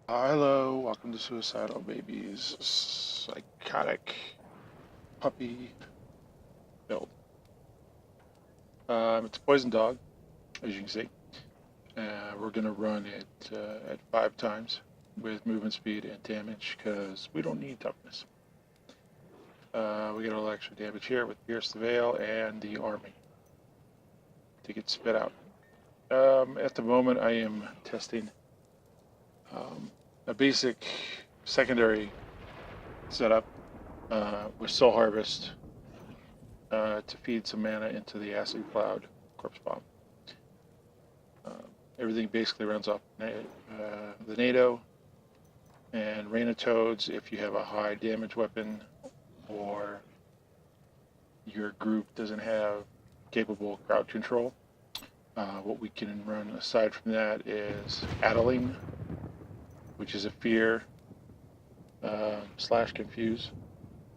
Hello, welcome to Suicidal Babies Psychotic Puppy build. It's a poison dog, as you can see. We're going to run it at 5 times with movement speed and damage because we don't need toughness. We get a little extra damage here with Pierce the Veil and the Army to get spit out. At the moment, I am testing a basic secondary setup with Soul Harvest to feed some mana into the Acid Cloud Corpse Bomb. Everything basically runs off the NATO and Rain of Toads if you have a high damage weapon or your group doesn't have capable crowd control. What we can run aside from that is Adeline, which is a fear / confuse.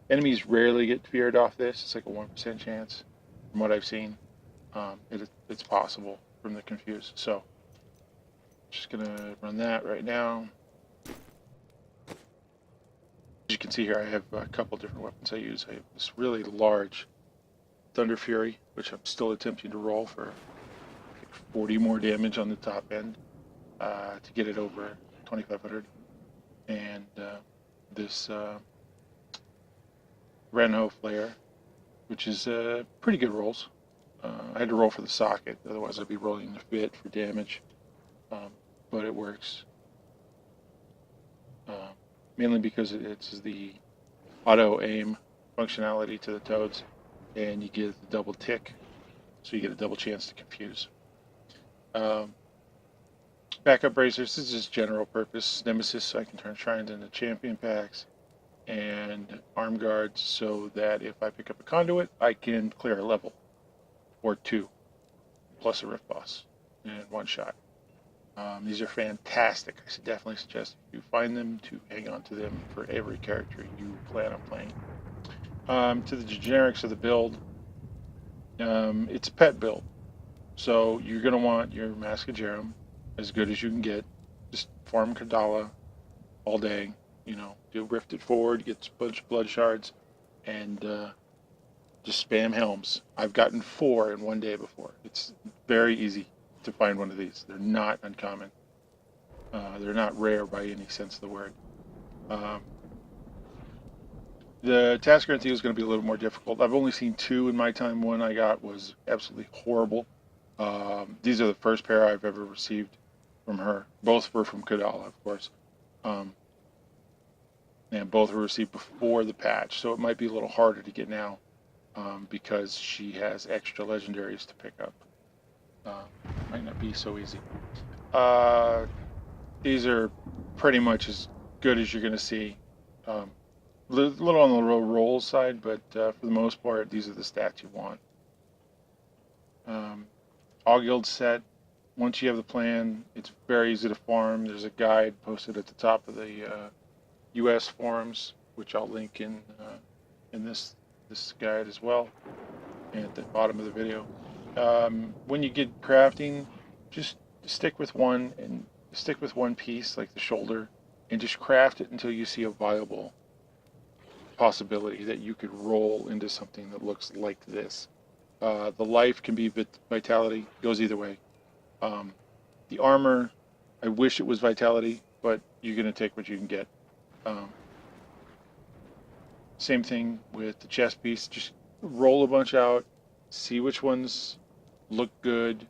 Enemies rarely get feared off this. It's like a 1% chance from what I've seen. It's possible from the confuse. So just gonna run that right now. As you can see here, I have a couple different weapons I use. I have this really large Thunder Fury, which I'm still attempting to roll for like 40 more damage on the top end to get it over 2,500. And this Renho Flare, which is pretty good rolls. I had to roll for the socket, otherwise I'd be rolling the fit for damage. But it works. Mainly because it's the auto aim functionality to the toads, and you get the double tick, so you get a double chance to confuse. Backup bracers, this is general purpose. Nemesis, so I can turn shrines into champion packs, and arm guards, so that if I pick up a conduit, I can clear a level or two, plus a rift boss in one shot. These are fantastic. I should definitely suggest if you find them to hang on to them for every character you plan on playing. To the generics of the build, it's a pet build. So you're going to want your Mask of Jerem as good as you can get. Just farm Kadala all day. Do Rifted Forward, get a bunch of blood shards, and just spam Helms. I've gotten 4 in one day before. It's very easy to find one of these. They're not uncommon. They're not rare by any sense of the word. The task guarantee is going to be a little more difficult. I've only seen 2 in my time. One I got was absolutely horrible. These are the first pair I've ever received from her. Both were from Kadala, of course. And both were received before the patch, so it might be a little harder to get now because she has extra legendaries to pick up. Might not be so easy. These are pretty much as good as you're going to see. A little on the roll side, but for the most part, these are the stats you want. All guild set. Once you have the plan, it's very easy to farm. There's a guide posted at the top of the U.S. forums, which I'll link in this guide as well, and at the bottom of the video. When you get crafting, just stick with one piece, like the shoulder, and just craft it until you see a viable possibility that you could roll into something that looks like this. The life can be vitality, goes either way. The armor, I wish it was vitality, but you're going to take what you can get. Same thing with the chest piece, just roll a bunch out, see which ones look good,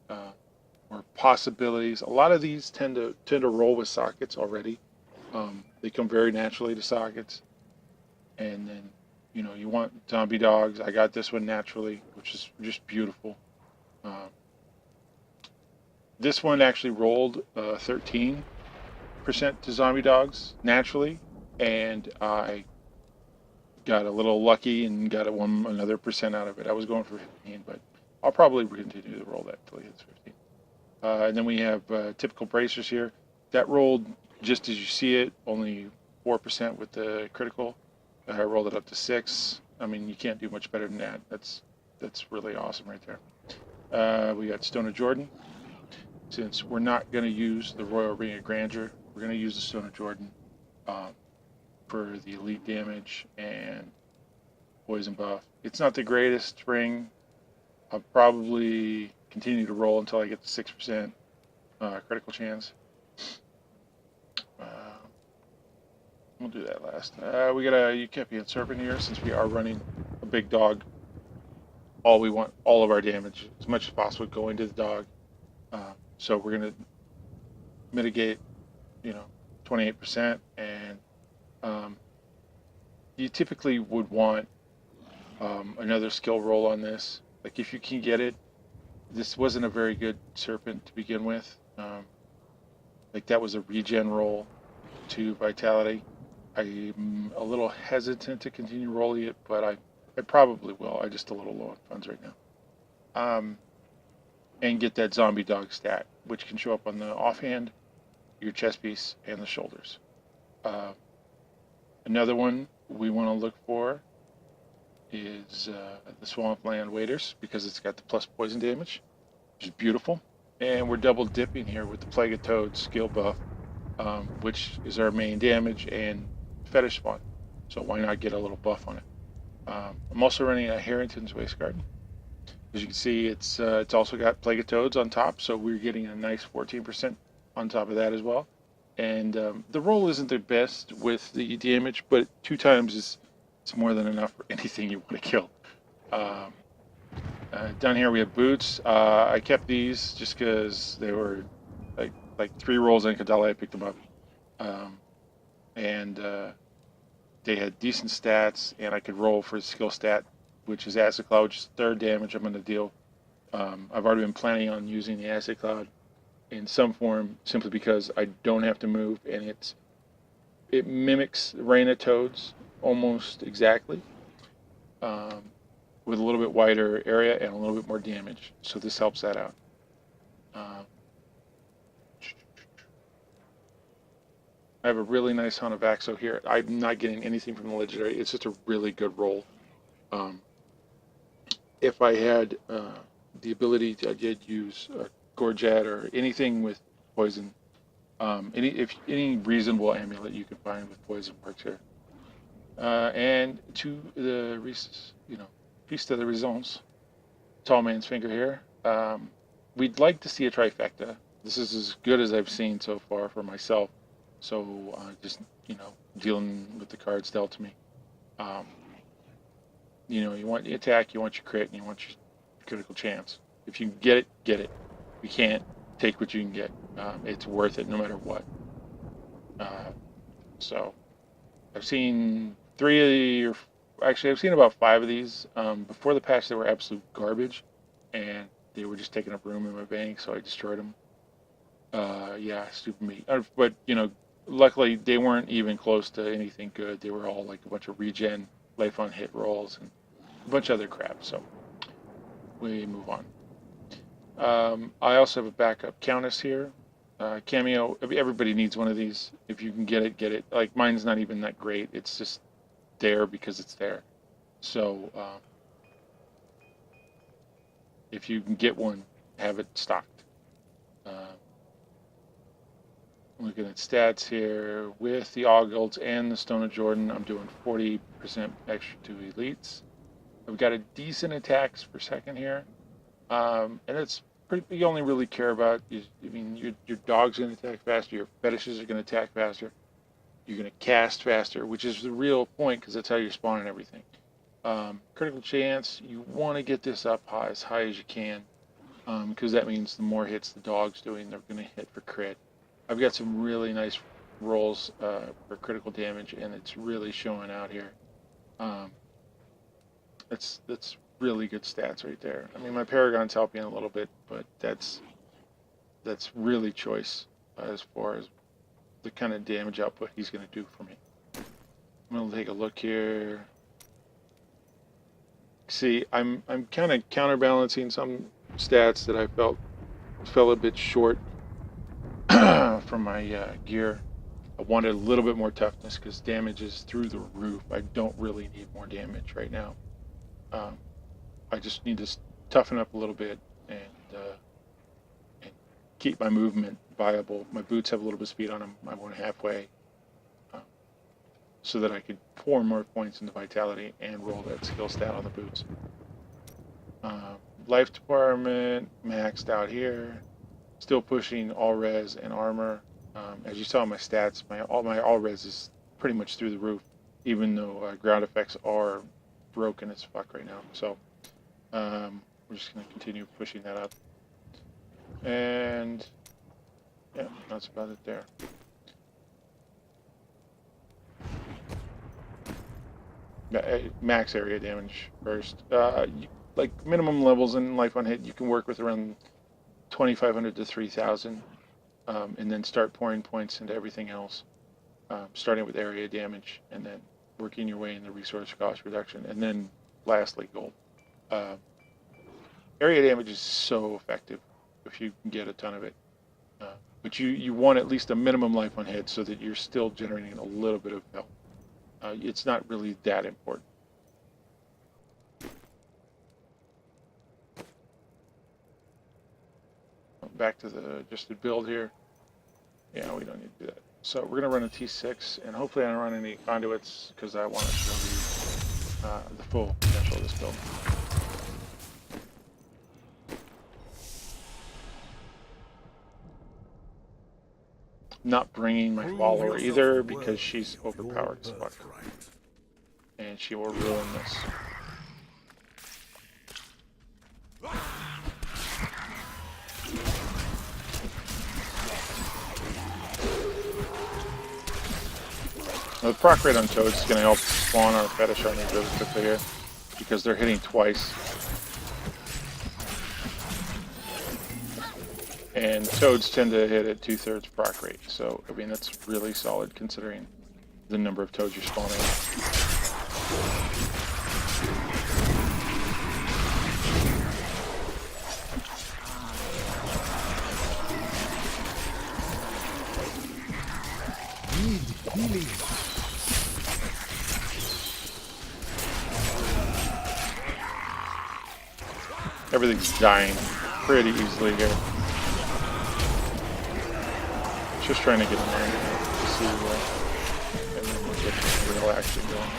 or possibilities. A lot of these tend to roll with sockets already. They come very naturally to sockets. And then, you want zombie dogs. I got this one naturally, which is just beautiful. This one actually rolled 13% to zombie dogs naturally, and I got a little lucky and got another percent out of it. I was going for 15, but I'll probably continue to roll that until he hits 15. And then we have typical bracers here. That rolled just as you see it, only 4% with the critical. I rolled it up to 6. I mean, you can't do much better than that. That's really awesome right there. We got Stone of Jordan. Since we're not going to use the Royal Ring of Grandeur, we're going to use the Stone of Jordan for the elite damage and poison buff. It's not the greatest ring. I'll probably continue to roll until I get to 6% critical chance. We'll do that last. We got a Eukepian Serpent here since we are running a big dog. We want all of our damage as much as possible going to the dog. So we're going to mitigate, 28%, and you typically would want another skill roll on this. Like if you can get it, this wasn't a very good serpent to begin with. Like that was a regen roll to vitality. I'm a little hesitant to continue rolling it, but I probably will. I'm just a little low on funds right now. And get that zombie dog stat, which can show up on the offhand, your chest piece, and the shoulders. Another one we want to look for is the Swampland Waders, because it's got the plus poison damage, which is beautiful. And we're double dipping here with the Plague of Toads skill buff, which is our main damage and fetish spawn. So why not get a little buff on it? I'm also running a Harrington's Waste Garden. As you can see, it's also got Plague of Toads on top, so we're getting a nice 14% on top of that as well. And the roll isn't the best with the damage, but 2 times it's more than enough for anything you want to kill. Down here we have boots. I kept these just because they were like 3 rolls in Kadala. I picked them up, and they had decent stats, and I could roll for the skill stat, which is Acid Cloud, which is 3rd damage I'm going to deal. I've already been planning on using the Acid Cloud in some form, simply because I don't have to move, and it mimics Reina Toads almost exactly, with a little bit wider area and a little bit more damage. So this helps that out. I have a really nice Hunt of Axo here. I'm not getting anything from the legendary. It's just a really good roll. If I had the ability to, I did use Gorget or anything with poison. Any reasonable amulet you can find with poison works here. And to the Feast of the Resistance, Tall Man's Finger here. We'd like to see a trifecta. This is as good as I've seen so far for myself. So just dealing with the cards dealt to me. You want the attack, you want your crit, and you want your critical chance. If you can get it, get it. If you can't, take what you can get. It's worth it no matter what. So I've seen I've seen about 5 of these. Before the patch, they were absolute garbage, and they were just taking up room in my bank, so I destroyed them. Yeah, stupid me. But luckily they weren't even close to anything good. They were all like a bunch of regen, life on hit rolls, and a bunch of other crap. So we move on. I also have a backup Countess here. Cameo. Everybody needs one of these. If you can get it, get it. Like mine's not even that great. It's just there because it's there. So if you can get one, have it stocked. Looking at stats here, with the Ogulds and the Stone of Jordan, I'm doing 40% extra to elites. I've got a decent attacks per second here, and it's pretty. You only really care about your dog's going to attack faster, your fetishes are going to attack faster, you're going to cast faster, which is the real point because that's how you're spawning everything. Critical chance, you want to get this up as high as you can, because that means the more hits the dog's doing, they're going to hit for crit. I've got some really nice rolls for critical damage, and it's really showing out here. That's really good stats right there. I mean, my Paragon's helping a little bit, but that's really choice as far as the kind of damage output he's going to do for me. I'm going to take a look here. See, I'm kind of counterbalancing some stats that I fell a bit short from my gear. I wanted a little bit more toughness because damage is through the roof. I don't really need more damage right now. I just need to toughen up a little bit and keep my movement viable. My boots have a little bit of speed on them. I went halfway so that I could pour more points into vitality and roll that skill stat on the boots. Life department maxed out here. Still pushing all res and armor. As you saw in my stats, my all res is pretty much through the roof, even though ground effects are broken as fuck right now. So we're just going to continue pushing that up. And yeah, that's about it there. Max area damage first. Like minimum levels in life on hit, you can work with around 2,500 to 3,000, and then start pouring points into everything else, starting with area damage, and then working your way into resource cost reduction, and then lastly gold. Area damage is so effective if you can get a ton of it, but you want at least a minimum life on hit so that you're still generating a little bit of health. It's not really that important. Back to the adjusted build here. Yeah, we don't need to do that. So we're going to run a T6, and hopefully I don't run any conduits because I want to show you the full potential of this build. Not bringing my follower either because she's overpowered as fuck. And she will ruin this. Now, the proc rate on Toads is going to help spawn our fetish armies really quickly here because they're hitting twice. And Toads tend to hit at 2/3 proc rate, so I mean that's really solid considering the number of Toads you're spawning. Everything's dying pretty easily here. Just trying to get in there to see and then we'll get the real action going.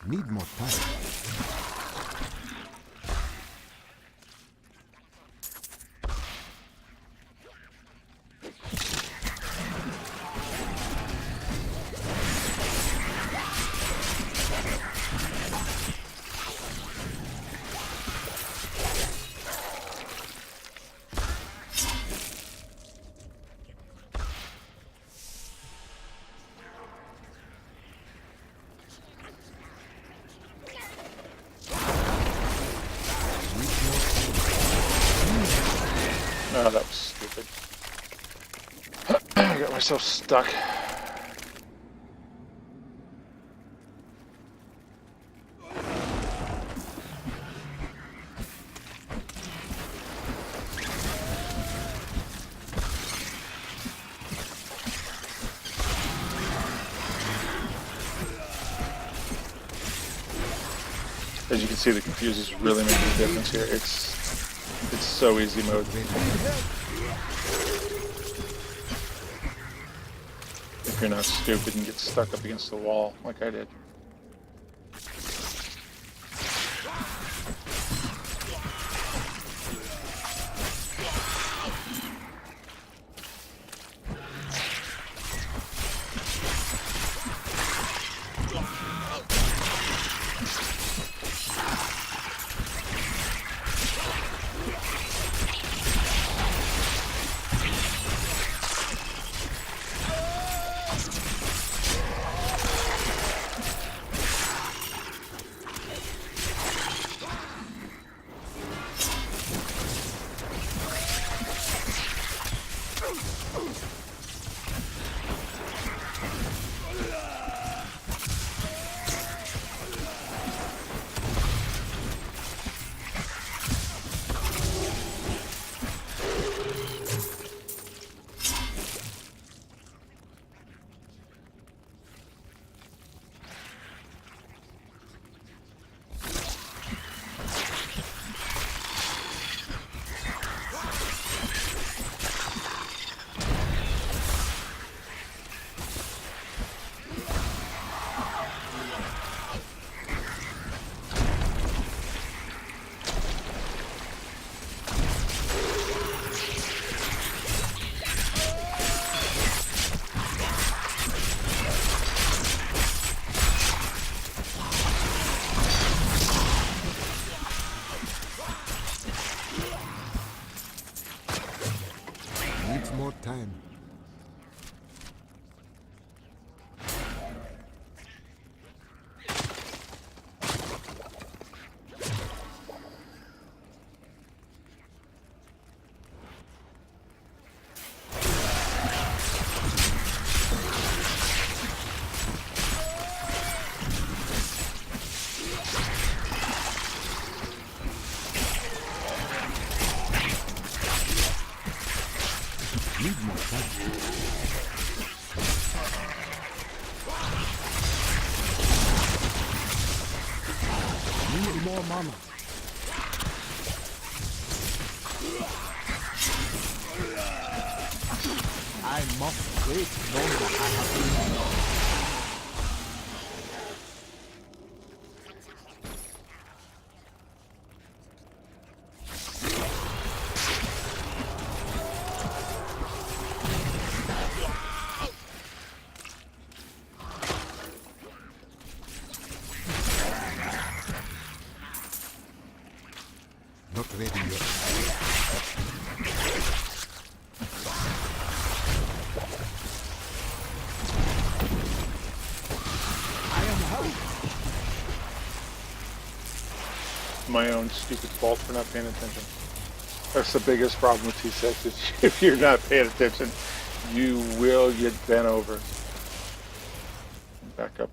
Need more time. Oh, that was stupid. I got myself stuck. As you can see, the confuse is really making a difference here. It's so easy mode. If you're not stupid and get stuck up against the wall like I did. time. Need more time. Need more mana. I must wait longer. I have been. Not ready yet. I am hurt. My own stupid fault for not paying attention. That's the biggest problem with T6 is if you're not paying attention, you will get bent over. Back up.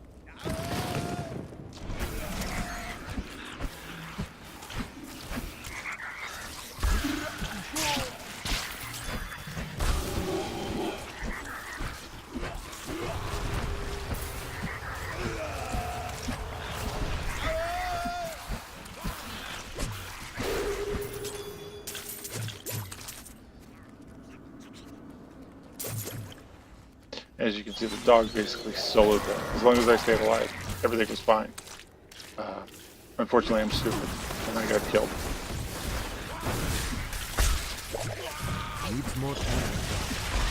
As you can see, the dog basically soloed them. As long as I stayed alive, everything was fine. Unfortunately, I'm stupid, and I got killed. Needs more time.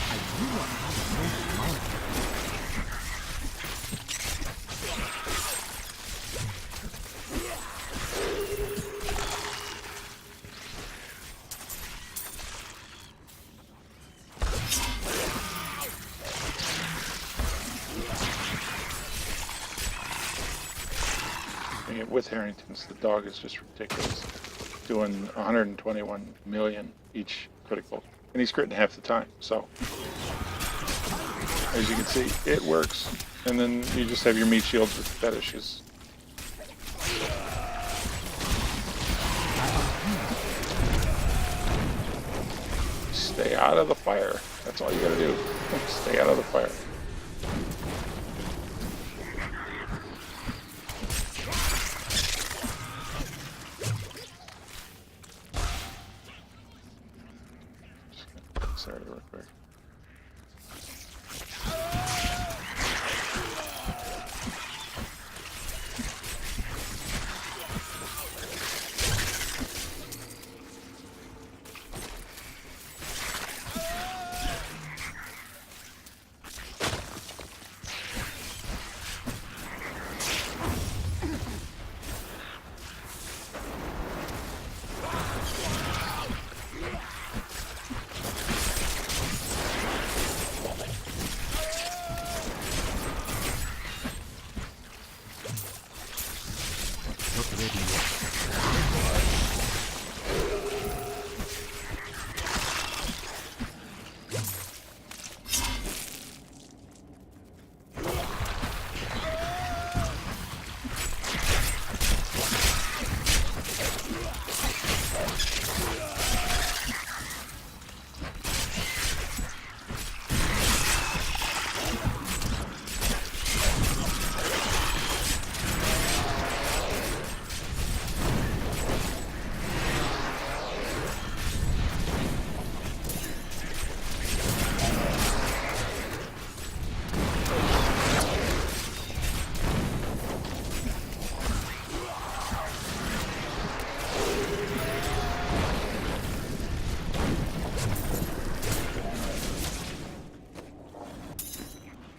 I do not have enough mana. With Harrington's, the dog is just ridiculous. Doing 121 million each critical. And he's critting half the time, so. As you can see, it works. And then you just have your meat shields with fetishes. Stay out of the fire. That's all you gotta do. Stay out of the fire. Sorry, real quick. Not ready yet.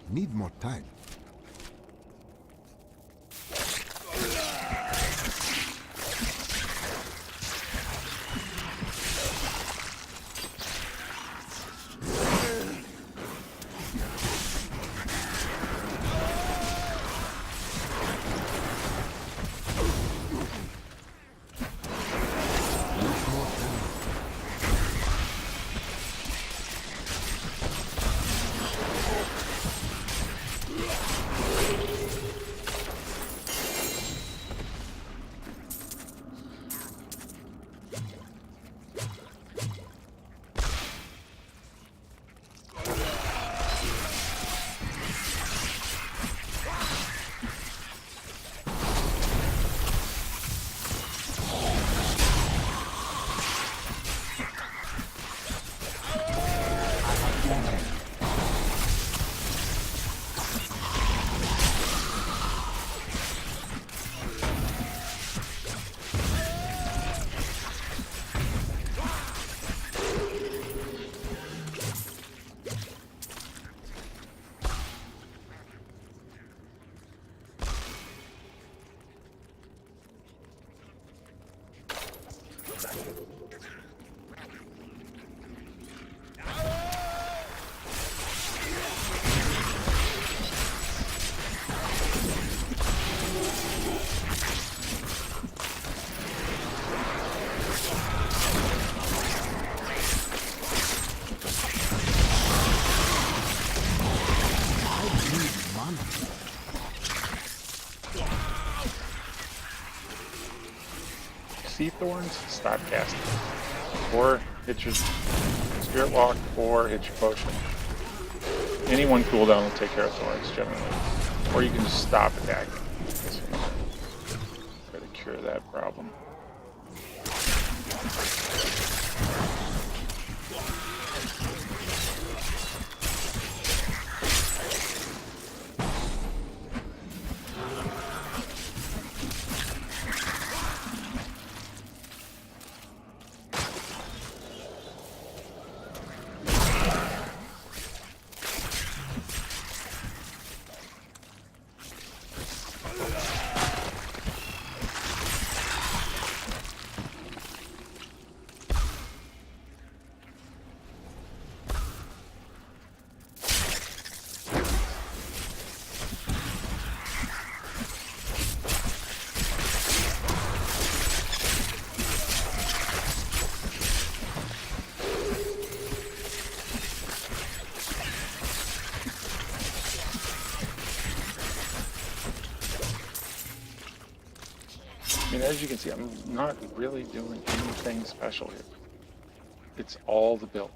Need more time. see thorns, stop casting. Or hit your spirit walk, or hit your potion. Any one cooldown will take care of thorns generally. Or you can just stop attacking. Try to cure that problem. I mean, as you can see, I'm not really doing anything special here. It's all the build.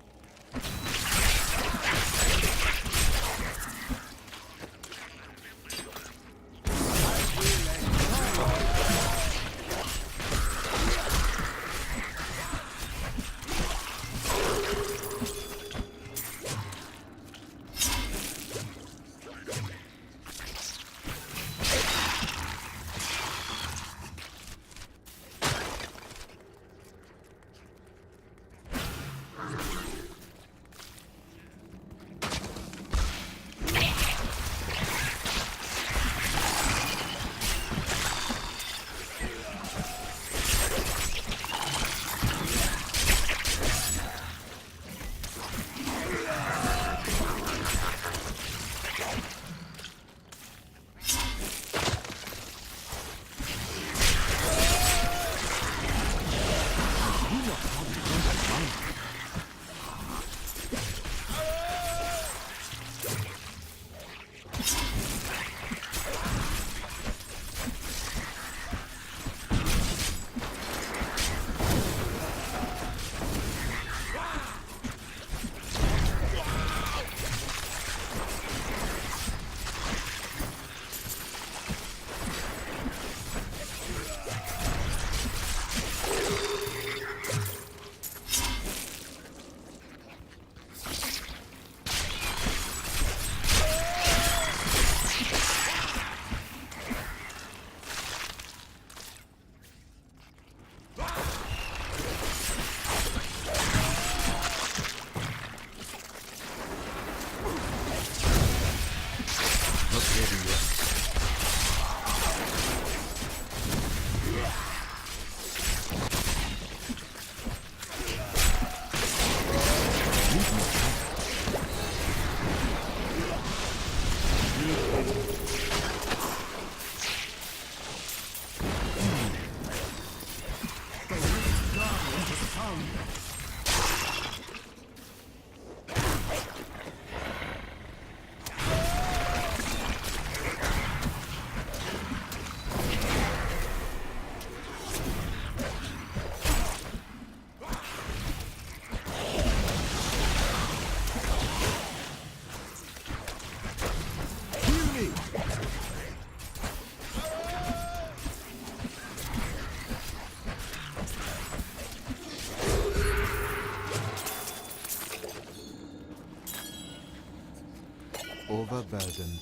Overburdened.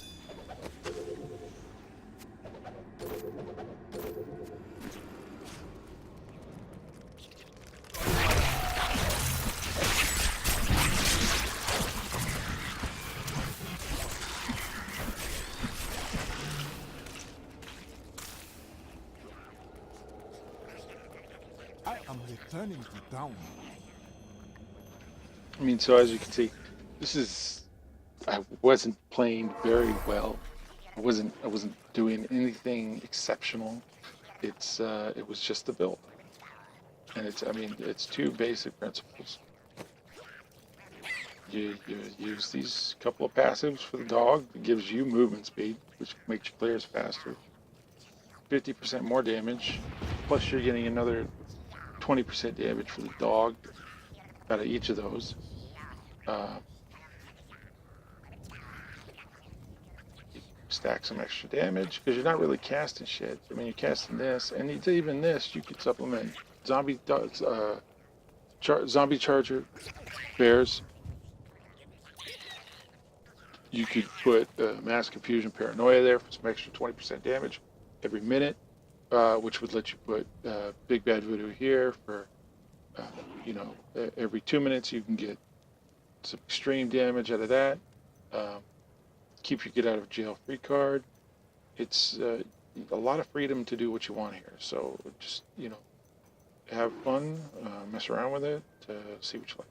I am returning to town. I mean, so as you can see, this is, I wasn't playing very well. I wasn't doing anything exceptional. It was just the build. And I mean, it's two basic principles. You use these couple of passives for the dog. It gives you movement speed, which makes your players faster. 50% more damage, plus you're getting another 20% damage for the dog out of each of those. Uh, Stack some extra damage because you're not really casting shit. I mean, you're casting this, and even this you could supplement zombie dogs, zombie charger bears. You could put mass confusion paranoia there for some extra 20% damage every minute, which would let you put big bad voodoo here for uh, every 2 minutes you can get some extreme damage out of that. Um, Keep your get out of jail free card. It's a lot of freedom to do what you want here. So just have fun, mess around with it, see what you like.